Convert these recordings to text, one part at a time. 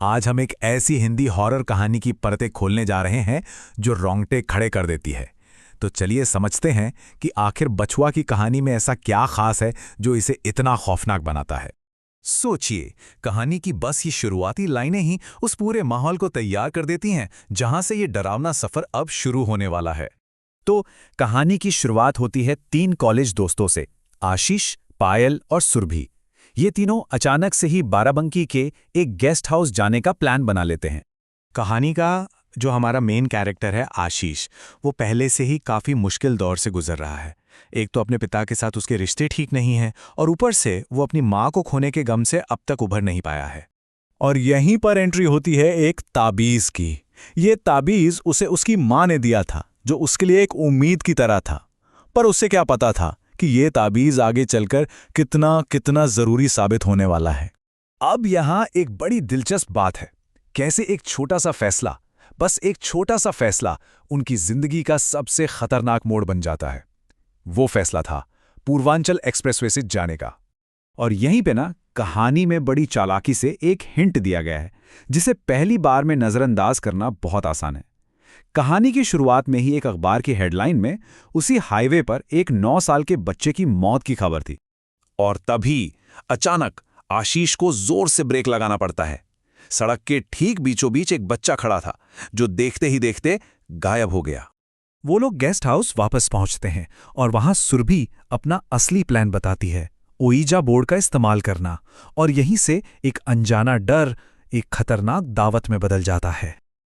आज हम एक ऐसी हिंदी हॉरर कहानी की परतें खोलने जा रहे हैं जो रोंगटे खड़े कर देती है। तो चलिए समझते हैं कि आखिर बछुआ की कहानी में ऐसा क्या खास है जो इसे इतना खौफनाक बनाता है। सोचिए, कहानी की बस ये शुरुआती लाइनें ही उस पूरे माहौल को तैयार कर देती हैं जहां से ये डरावना सफर अब शुरू होने वाला है। तो कहानी की शुरुआत होती है 3 कॉलेज दोस्तों से, आशीष, पायल और सुरभि। ये तीनों अचानक से ही बाराबंकी के एक गेस्ट हाउस जाने का प्लान बना लेते हैं। कहानी का जो हमारा मेन कैरेक्टर है आशीष, वो पहले से ही काफ़ी मुश्किल दौर से गुजर रहा है। एक तो अपने पिता के साथ उसके रिश्ते ठीक नहीं हैं और ऊपर से वो अपनी माँ को खोने के गम से अब तक उभर नहीं पाया है। और यहीं पर एंट्री होती है एक ताबीज़ की। ये ताबीज़ उसे उसकी माँ ने दिया था, जो उसके लिए एक उम्मीद की तरह था। पर उससे क्या पता था कि ये ताबीज़ आगे चलकर कितना कितना ज़रूरी साबित होने वाला है। अब यहाँ एक बड़ी दिलचस्प बात है, कैसे एक छोटा सा फैसला, बस एक छोटा सा फैसला उनकी जिंदगी का सबसे खतरनाक मोड़ बन जाता है। वो फैसला था पूर्वांचल एक्सप्रेसवे से जाने का। और यहीं पे ना कहानी में बड़ी चालाकी से एक हिंट दिया गया है, जिसे पहली बार में नज़रअंदाज करना बहुत आसान है। कहानी की शुरुआत में ही एक अखबार की हेडलाइन में उसी हाईवे पर एक 9 साल के बच्चे की मौत की खबर थी। और तभी अचानक आशीष को जोर से ब्रेक लगाना पड़ता है। सड़क के ठीक बीचों बीच एक बच्चा खड़ा था, जो देखते ही देखते गायब हो गया। वो लोग गेस्ट हाउस वापस पहुंचते हैं और वहां सुरभि अपना असली प्लान बताती है, ओइजा बोर्ड का इस्तेमाल करना। और यहीं से एक अनजाना डर एक खतरनाक दावत में बदल जाता है।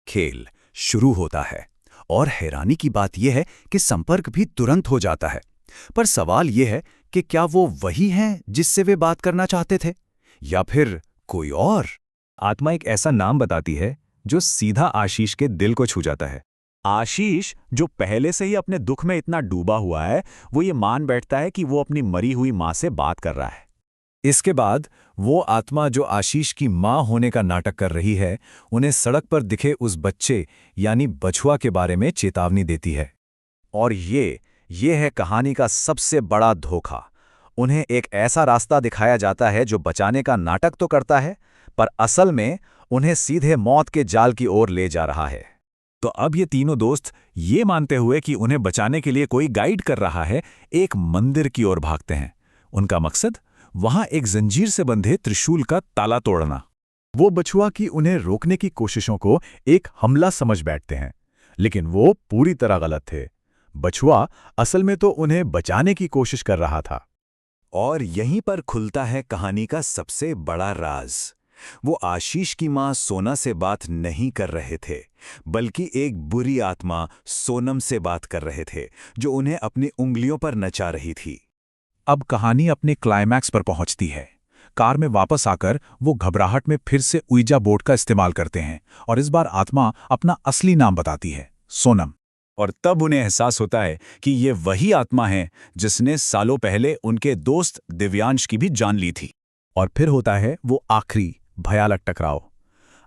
खेल शुरू होता है और हैरानी की बात यह है कि संपर्क भी तुरंत हो जाता है। पर सवाल यह है कि क्या वो वही हैं जिससे वे बात करना चाहते थे, या फिर कोई और? आत्मा एक ऐसा नाम बताती है जो सीधा आशीष के दिल को छू जाता है। आशीष, जो पहले से ही अपने दुख में इतना डूबा हुआ है, वो ये मान बैठता है कि वो अपनी मरी हुई माँ से बात कर रहा है। इसके बाद वो आत्मा जो आशीष की माँ होने का नाटक कर रही है, उन्हें सड़क पर दिखे उस बच्चे यानी बछुआ के बारे में चेतावनी देती है। और ये है कहानी का सबसे बड़ा धोखा। उन्हें एक ऐसा रास्ता दिखाया जाता है जो बचाने का नाटक तो करता है, पर असल में उन्हें सीधे मौत के जाल की ओर ले जा रहा है। तो अब ये तीनों दोस्त ये मानते हुए कि उन्हें बचाने के लिए कोई गाइड कर रहा है, एक मंदिर की ओर भागते हैं। उनका मकसद वहां एक जंजीर से बंधे त्रिशूल का ताला तोड़ना। वो बछुआ की उन्हें रोकने की कोशिशों को एक हमला समझ बैठते हैं, लेकिन वो पूरी तरह गलत थे। बछुआ असल में तो उन्हें बचाने की कोशिश कर रहा था। और यहीं पर खुलता है कहानी का सबसे बड़ा राज। वो आशीष की मां सोना से बात नहीं कर रहे थे, बल्कि एक बुरी आत्मा सोनम से बात कर रहे थे, जो उन्हें अपनी उंगलियों पर नचा रही थी। अब कहानी अपने क्लाइमैक्स पर पहुंचती है। कार में वापस आकर वो घबराहट में फिर से उइजा बोर्ड का इस्तेमाल करते हैं और इस बार आत्मा अपना असली नाम बताती है, सोनम। और तब उन्हें एहसास होता है कि ये वही आत्मा है जिसने सालों पहले उनके दोस्त दिव्यांश की भी जान ली थी। और फिर होता है वो आखिरी भयानक टकराव।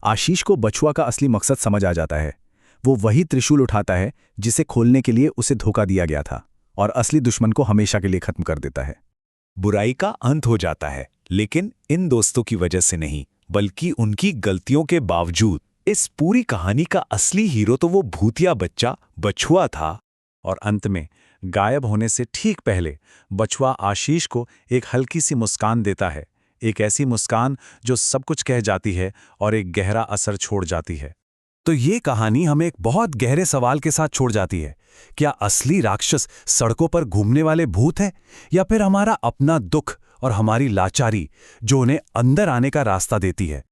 आशीष को बछुआ का असली मकसद समझ आ जाता है। वो वही त्रिशूल उठाता है जिसे खोलने के लिए उसे धोखा दिया गया था, और असली दुश्मन को हमेशा के लिए खत्म कर देता है। बुराई का अंत हो जाता है, लेकिन इन दोस्तों की वजह से नहीं, बल्कि उनकी गलतियों के बावजूद। इस पूरी कहानी का असली हीरो तो वो भूतिया बच्चा बछुआ था। और अंत में गायब होने से ठीक पहले बछुआ आशीष को एक हल्की सी मुस्कान देता है, एक ऐसी मुस्कान जो सब कुछ कह जाती है और एक गहरा असर छोड़ जाती है। तो ये कहानी हमें एक बहुत गहरे सवाल के साथ छोड़ जाती है। क्या असली राक्षस सड़कों पर घूमने वाले भूत है, या फिर हमारा अपना दुख और हमारी लाचारी जो उन्हें अंदर आने का रास्ता देती है?